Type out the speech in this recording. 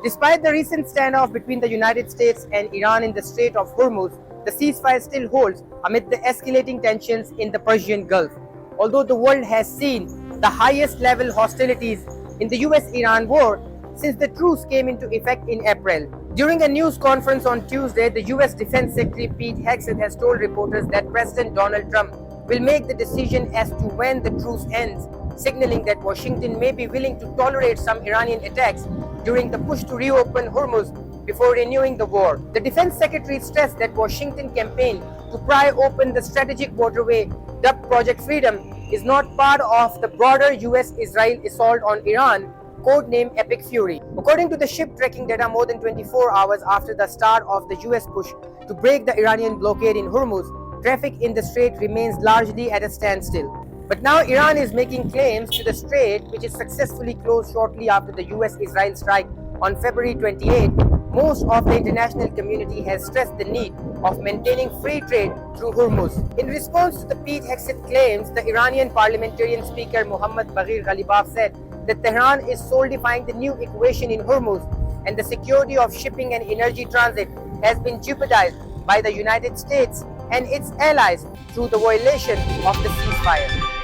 Despite the recent standoff between the United States and Iran in the Strait of Hormuz, the ceasefire still holds amid the escalating tensions in the Persian Gulf. Although the world has seen the highest level hostilities in the US-Iran war since the truce came into effect in April. During a news conference on Tuesday, the US Defense Secretary Pete Hegseth has told reporters that President Donald Trump will make the decision as to when the truce ends, signaling that Washington may be willing to tolerate some Iranian attacks during the push to reopen Hormuz before renewing the war. The Defense Secretary stressed that Washington campaign to pry open the strategic waterway dubbed Project Freedom is not part of the broader US-Israel assault on Iran, codenamed Epic Fury. According to the ship tracking data, more than 24 hours after the start of the US push to break the Iranian blockade in Hormuz, traffic in the strait remains largely at a standstill. But now Iran is making claims to the strait, which is successfully closed shortly after the US-Israel strike on February 28. Most of the international community has stressed the need of maintaining free trade through Hormuz. In response to the Pete Hegseth claims, the Iranian parliamentarian speaker Mohammad Baghir Ghalibaf said that Tehran is solidifying the new equation in Hormuz and the security of shipping and energy transit has been jeopardized by the United States and its allies through the violation of the ceasefire.